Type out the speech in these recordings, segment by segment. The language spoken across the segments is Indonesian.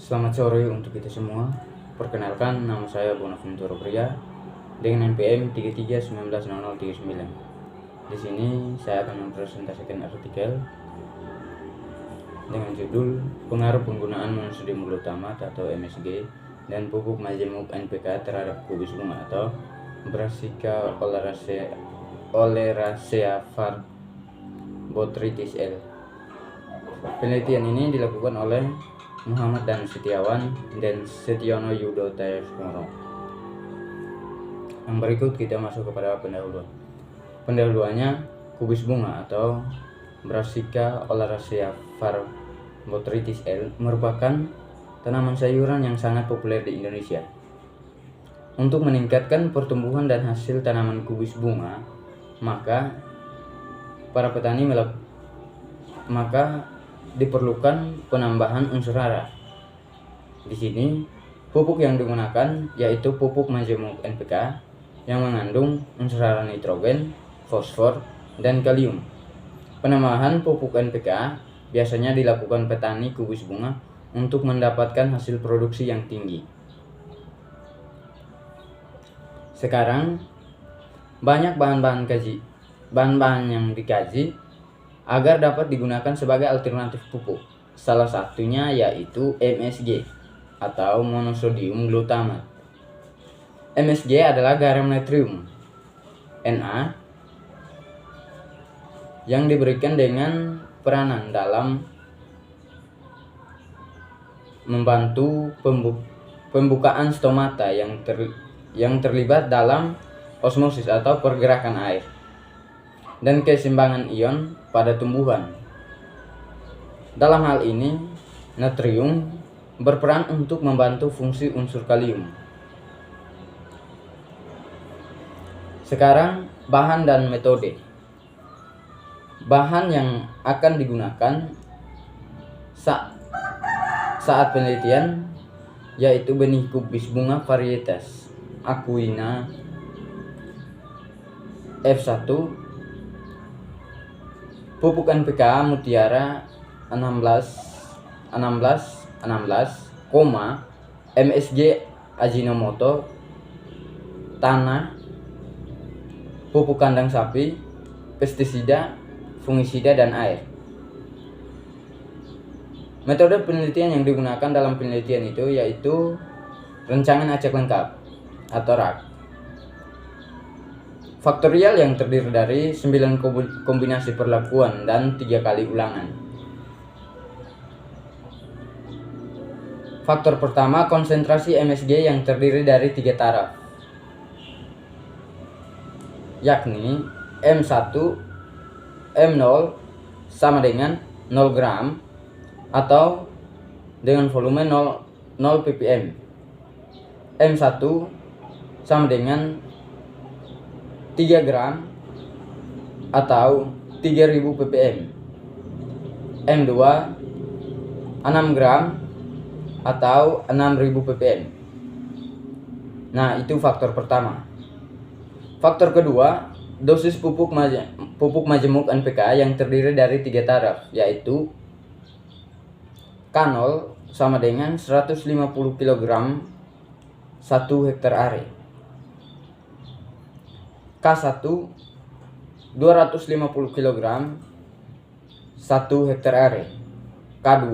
Selamat sore untuk kita semua. Perkenalkan, nama saya Bonaventura Pria dengan NPM 33190039. Di sini saya akan mempresentasikan artikel dengan judul Pengaruh Penggunaan Monosodium Glutamat atau MSG dan pupuk majemuk NPK terhadap kubis bunga atau Brassica oleracea var. Botrytis L. Penelitian ini dilakukan oleh Muhammad Dan Setiawan dan Setiono Yudo Tayasmoro. Yang berikut kita masuk kepada pendahuluan. Pendahuluannya, kubis bunga atau Brassica oleracea var. Botrytis L merupakan tanaman sayuran yang sangat populer di Indonesia. Untuk meningkatkan pertumbuhan dan hasil tanaman kubis bunga, maka diperlukan penambahan unsur hara. Di sini pupuk yang digunakan yaitu pupuk majemuk NPK yang mengandung unsur hara nitrogen, fosfor, dan kalium. Penambahan pupuk NPK biasanya dilakukan petani kubis bunga untuk mendapatkan hasil produksi yang tinggi. Sekarang banyak bahan-bahan yang dikaji agar dapat digunakan sebagai alternatif pupuk. Salah satunya yaitu MSG atau monosodium glutamat. MSG adalah garam natrium Na yang diberikan dengan peranan dalam membantu pembukaan stomata yang terlibat dalam osmosis atau pergerakan air dan keseimbangan ion pada tumbuhan. Dalam hal ini, natrium berperan untuk membantu fungsi unsur kalium. Sekarang, bahan dan metode. Bahan yang akan digunakan saat penelitian yaitu benih kubis bunga varietas Aquina F1, pupuk NPK Mutiara 16, MSG Ajinomoto, tanah, pupuk kandang sapi, pestisida, fungisida, dan air. Metode penelitian yang digunakan dalam penelitian itu yaitu rancangan acak lengkap atau RAK. Faktorial yang terdiri dari 9 kombinasi perlakuan dan 3 kali ulangan. Faktor pertama, konsentrasi MSG yang terdiri dari 3 taraf, yakni M1, M0 sama dengan 0 gram atau dengan volume 0 ppm. M1 sama dengan 3 gram atau 3000 ppm. M2 6 gram atau 6000 ppm. Nah, itu faktor pertama. Faktor kedua, dosis pupuk majemuk NPK yang terdiri dari 3 taraf, yaitu K0 sama dengan 150 kg 1 hektar are, K1 250 kg 1 hektar are, K2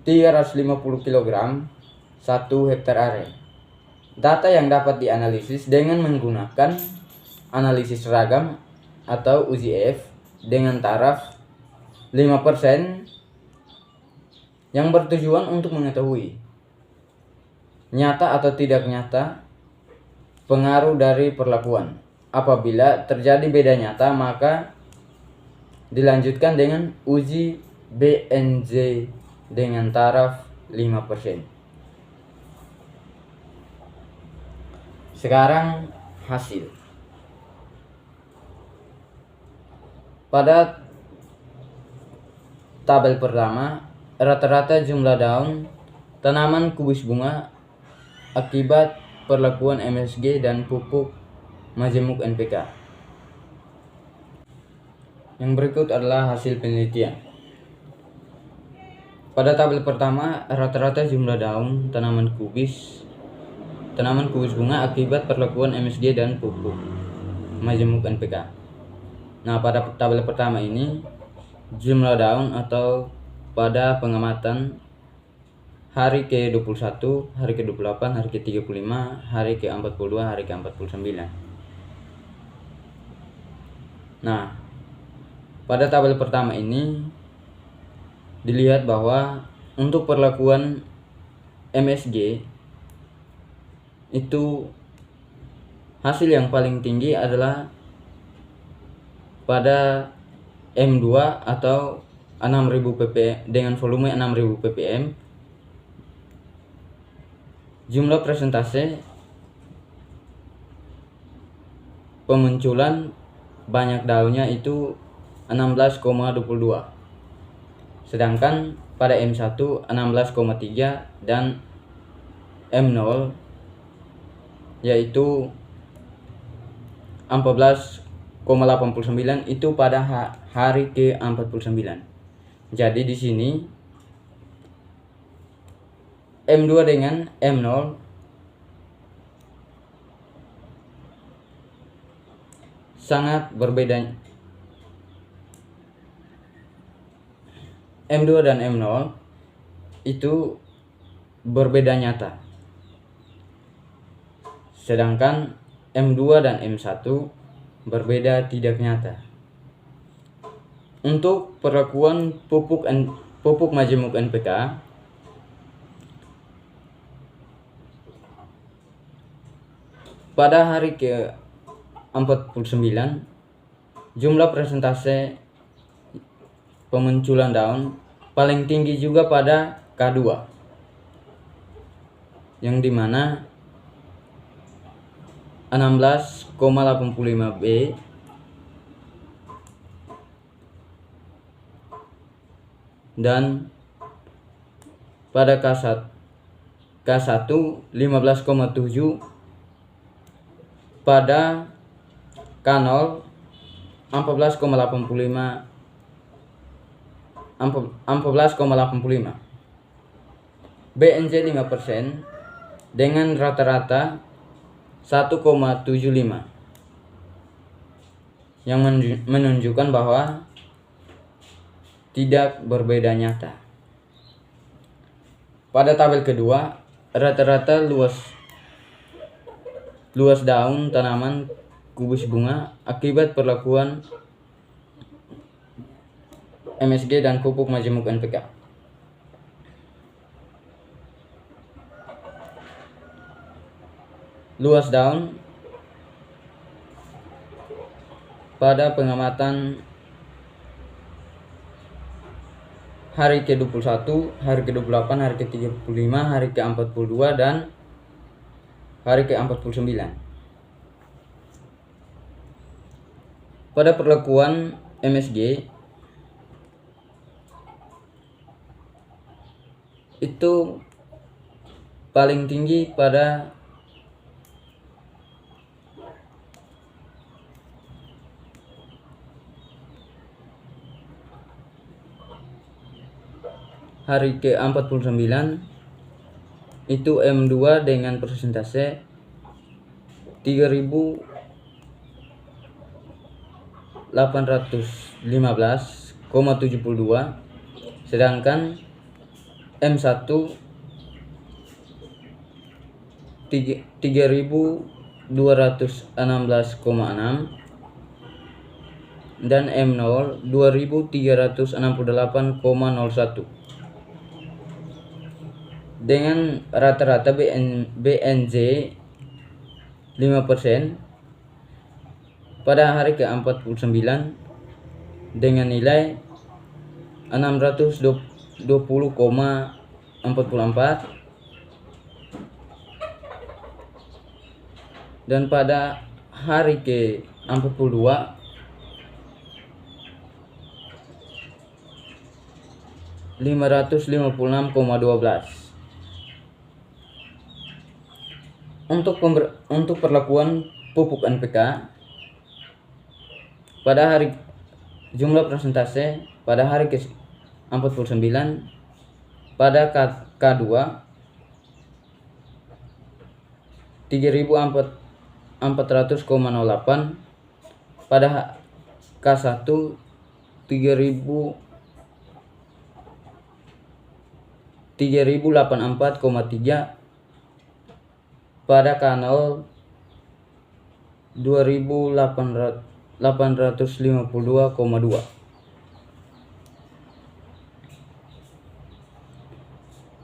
350 kg 1 hektar are. Data yang dapat dianalisis dengan menggunakan analisis seragam atau UJF dengan taraf 5% yang bertujuan untuk mengetahui nyata atau tidak nyata pengaruh dari perlakuan. Apabila terjadi beda nyata, maka dilanjutkan dengan uji BNZ dengan taraf 5%. Sekarang hasil. Pada tabel pertama, rata-rata jumlah daun tanaman kubis bunga akibat perlakuan MSG dan pupuk majemuk NPK. Yang berikut adalah hasil penelitian. Pada tabel pertama, rata-rata jumlah daun tanaman kubis bunga akibat perlakuan MSG dan pupuk majemuk NPK. Nah, pada tabel pertama ini jumlah daun atau pada pengamatan hari ke-21, hari ke-28, hari ke-35, hari ke-42, hari ke-49. Nah, pada tabel pertama ini dilihat bahwa untuk perlakuan MSG itu hasil yang paling tinggi adalah pada M2 atau 6000 ppm dengan volume 6000 ppm. Jumlah persentase pemunculan banyak daunnya itu 16,22. Sedangkan pada M1 16,3 dan M0 yaitu 14,89 itu pada hari ke-49. Jadi di sini M2 dengan M0 sangat berbeda. M2 dan M0 itu berbeda nyata. Sedangkan M2 dan M1 berbeda tidak nyata. Untuk perlakuan pupuk majemuk NPK, pada hari ke-49 jumlah persentase pemunculan daun paling tinggi juga pada K2, yang dimana 16,85 B dan pada K1 15,7, pada K0 14,85. BNZ 5% dengan rata-rata 1,75 yang menunjukkan bahwa tidak berbeda nyata. Pada tabel kedua, rata-rata luas daun tanaman kubis bunga akibat perlakuan MSG dan pupuk majemuk NPK. Luas daun pada pengamatan hari ke-21, hari ke-28, hari ke-35, hari ke-42 dan hari ke-49. Pada perlakuan MSG itu paling tinggi pada hari ke-49 itu M2 dengan persentase 3.815,72, sedangkan M1 3.216,6 dan M0 2.368,01 dengan rata-rata BNZ 5% pada hari ke-49 dengan nilai 620,44 dan pada hari ke-42 556,12. Untuk perlakuan pupuk NPK pada hari jumlah persentase pada hari ke-49 Pada K2 3.400,08, pada K1 3.084,3, pada K0 2.852,2.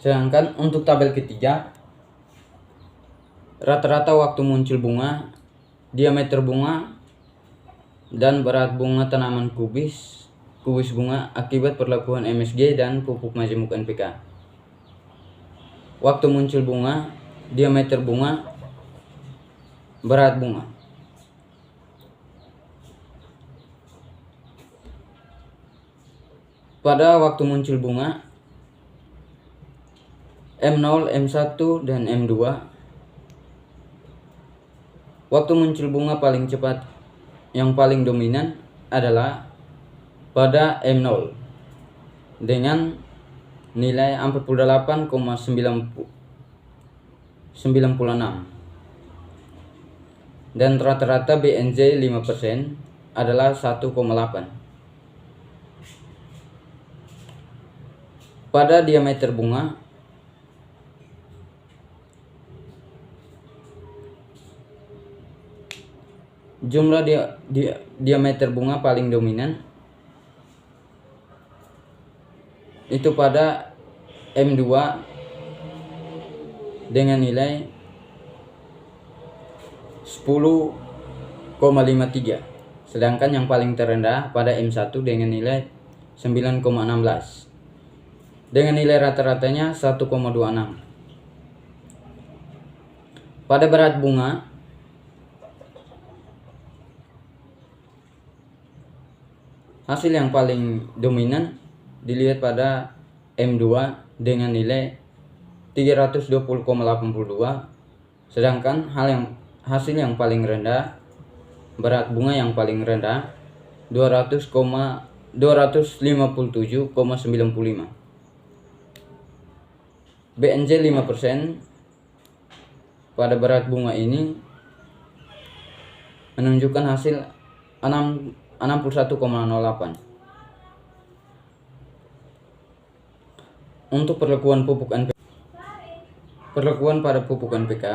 Sedangkan untuk tabel ketiga, rata-rata waktu muncul bunga, diameter bunga, dan berat bunga tanaman kubis bunga akibat perlakuan MSG dan pupuk majemuk NPK. Waktu muncul bunga, diameter bunga, berat bunga. Pada waktu muncul bunga, M0, M1, dan M2. Waktu muncul bunga paling cepat yang paling dominan adalah pada M0 dengan nilai 48,96, dan rata-rata BNZ 5% adalah 1,8. Pada diameter bunga, jumlah diameter bunga paling dominan itu pada M2 dengan nilai 10,53, sedangkan yang paling terendah pada M1 dengan nilai 9,16 dengan nilai rata-ratanya 1,26. Pada berat bunga, hasil yang paling dominan dilihat pada M2 dengan nilai 320,82, sedangkan hasil yang paling rendah, berat bunga yang paling rendah 257,95. BNZ 5% pada berat bunga ini menunjukkan hasil 61,08. Untuk perlakuan pada pupuk NPK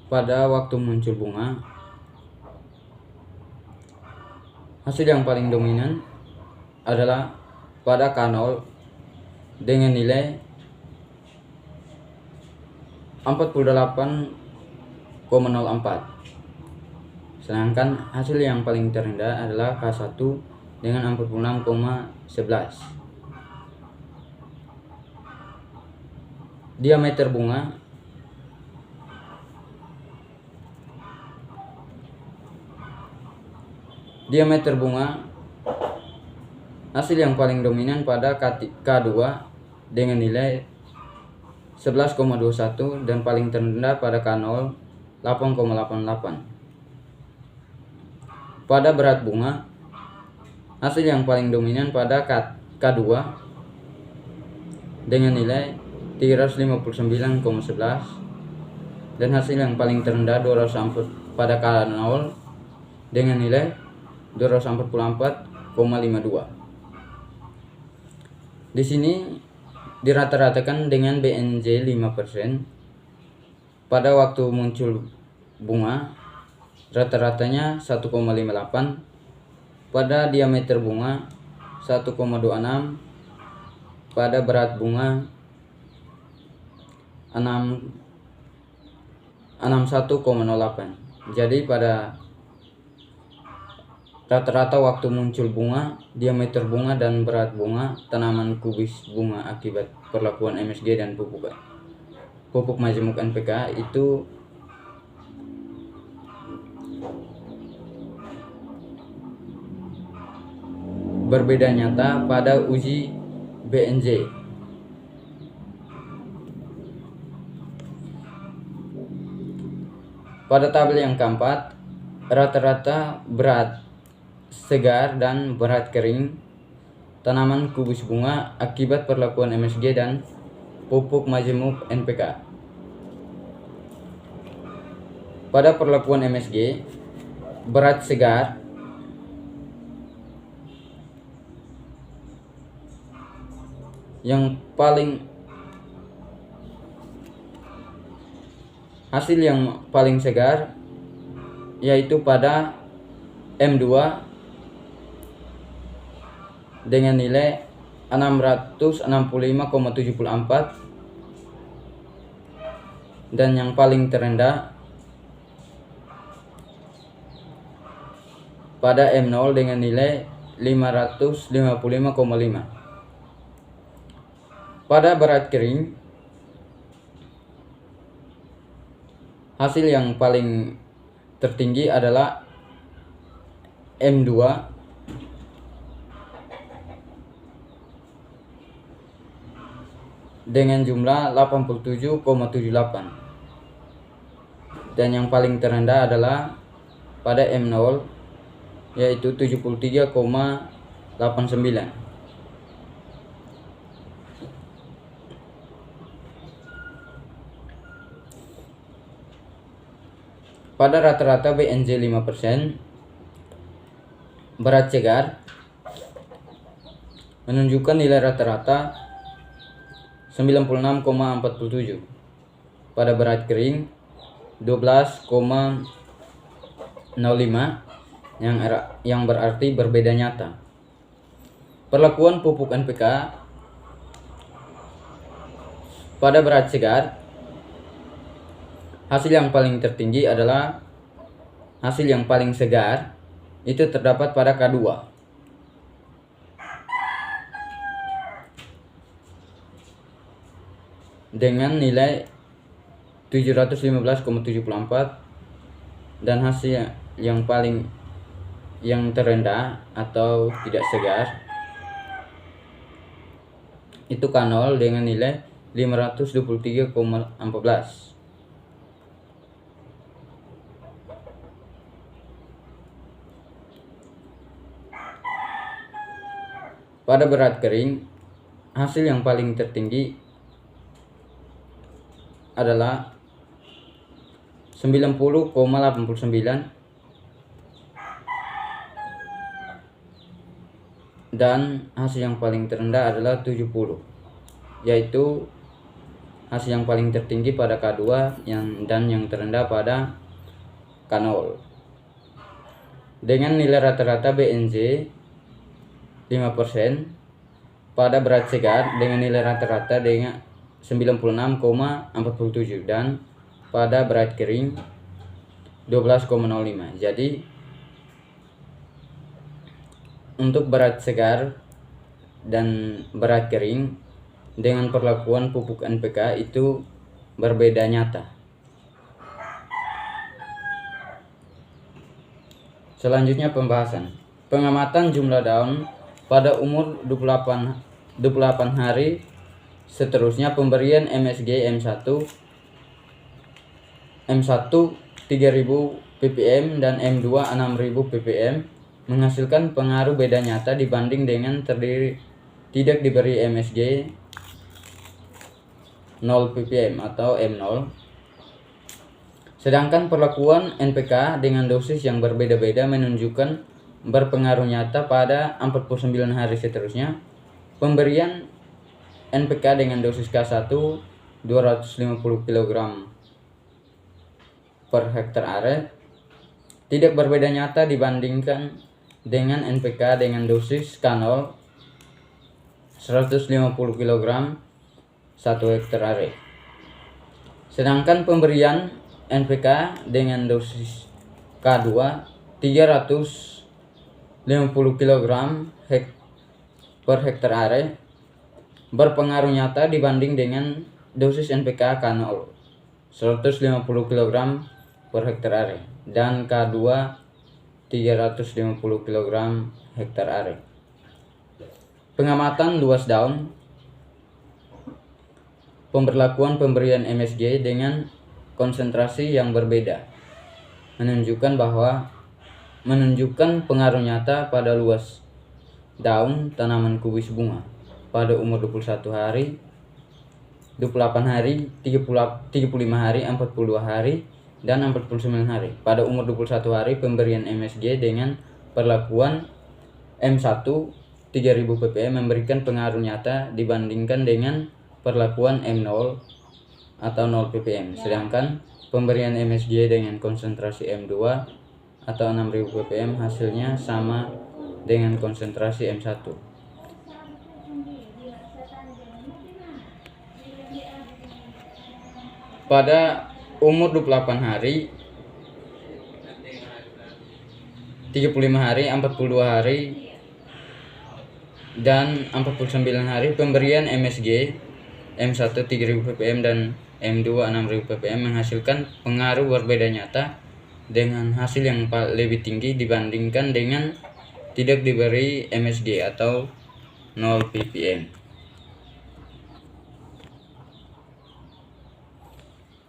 pada waktu muncul bunga, hasil yang paling dominan adalah pada K0 dengan nilai 48,04. Sedangkan hasil yang paling terendah adalah K1 dengan 46,11. Diameter bunga, hasil yang paling dominan pada K2 dengan nilai 11,21 dan paling terendah pada K0 8,88. Pada berat bunga, hasil yang paling dominan pada K2 dengan nilai 359,11 dan hasil yang paling terendah pada K0 dengan nilai 244,52. Di sini dirata-ratakan dengan BNZ 5%. Pada waktu muncul bunga, rata-ratanya 1,58. Pada diameter bunga 1,26. Pada berat bunga 61,08. Jadi pada rata-rata waktu muncul bunga, diameter bunga, dan berat bunga tanaman kubis bunga akibat perlakuan MSG dan pupuk majemuk NPK itu berbeda nyata pada uji BNZ. Pada tabel yang keempat, rata-rata berat segar dan berat kering tanaman kubus bunga akibat perlakuan MSG dan pupuk majemuk NPK. Pada perlakuan MSG, berat segar hasil yang paling segar yaitu pada M2 dengan nilai 665,74 dan yang paling terendah pada M0 dengan nilai 555,5. Pada berat kering, hasil yang paling tertinggi adalah M2 dengan jumlah 87,78 dan yang paling terendah adalah pada M0 yaitu 73,89. Pada rata-rata BNZ 5%, berat segar menunjukkan nilai rata-rata 96,47. Pada berat kering 12,05 yang berarti berbeda nyata. Perlakuan pupuk NPK pada berat segar, hasil yang paling tertinggi adalah hasil yang paling segar itu terdapat pada K2 dengan nilai 715,74 dan hasil yang terendah atau tidak segar itu K0 dengan nilai 523,14. Pada berat kering, hasil yang paling tertinggi adalah 90,89 dan hasil yang paling terendah adalah 70, yaitu hasil yang paling tertinggi pada K2 dan yang terendah pada K0. Dengan nilai rata-rata BNZ 5% pada berat segar dengan nilai rata-rata dengan 96,47 dan pada berat kering 12,05. Jadi untuk berat segar dan berat kering dengan perlakuan pupuk NPK itu berbeda nyata. Selanjutnya pembahasan pengamatan jumlah daun pada umur 28 hari, seterusnya pemberian MSG M1 3000 ppm dan M2 6000 ppm menghasilkan pengaruh beda nyata dibanding dengan tidak diberi MSG 0 ppm atau M0. Sedangkan perlakuan NPK dengan dosis yang berbeda-beda menunjukkan berpengaruh nyata pada 49 hari seterusnya. Pemberian NPK dengan dosis K1 250 kg per hektar area tidak berbeda nyata dibandingkan dengan NPK dengan dosis K0 150 kg 1 hektar area. Sedangkan pemberian NPK dengan dosis K2 350 kg per hektar area berpengaruh nyata dibanding dengan dosis NPK K0 150 kg per hektar area dan K2 350 kg hektar area. Pengamatan luas daun. Pemberlakuan pemberian MSG dengan konsentrasi yang berbeda menunjukkan pengaruh nyata pada luas daun tanaman kubis bunga pada umur 21 hari, 28 hari, 35 hari, 42 hari, dan 49 hari. Pada umur 21 hari pemberian MSG dengan perlakuan M1 3000 ppm memberikan pengaruh nyata dibandingkan dengan perlakuan M0 atau 0 ppm. Sedangkan pemberian MSG dengan konsentrasi M2 atau 6000 ppm hasilnya sama dengan konsentrasi M1. Pada umur 28 hari, 35 hari, 42 hari, dan 49 hari pemberian MSG M1 3000 ppm dan M2 6000 ppm menghasilkan pengaruh berbeda nyata dengan hasil yang lebih tinggi dibandingkan dengan tidak diberi MSG atau 0 ppm.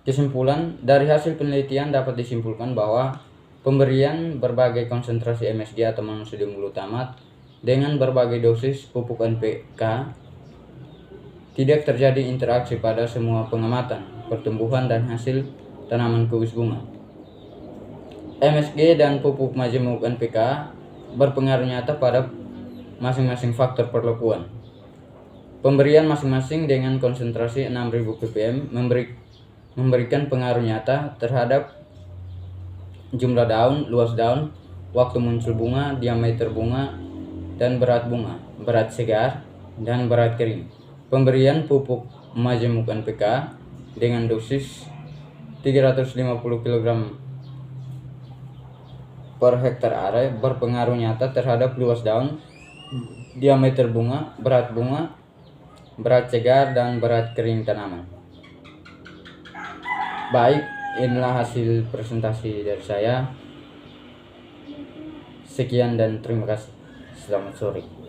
Kesimpulan, dari hasil penelitian dapat disimpulkan bahwa pemberian berbagai konsentrasi MSG atau monosodium glutamat dengan berbagai dosis pupuk NPK tidak terjadi interaksi pada semua pengamatan, pertumbuhan, dan hasil tanaman kubis bunga. MSG dan pupuk majemuk NPK berpengaruh nyata pada masing-masing faktor perlakuan. Pemberian masing-masing dengan konsentrasi 6000 ppm memberikan pengaruh nyata terhadap jumlah daun, luas daun, waktu muncul bunga, diameter bunga, dan berat bunga, berat segar, dan berat kering. Pemberian pupuk majemuk NPK dengan dosis 350 kg per hektar area berpengaruh nyata terhadap luas daun, diameter bunga, berat segar, dan berat kering tanaman. Baik, inilah hasil presentasi dari saya. Sekian dan terima kasih. Selamat sore.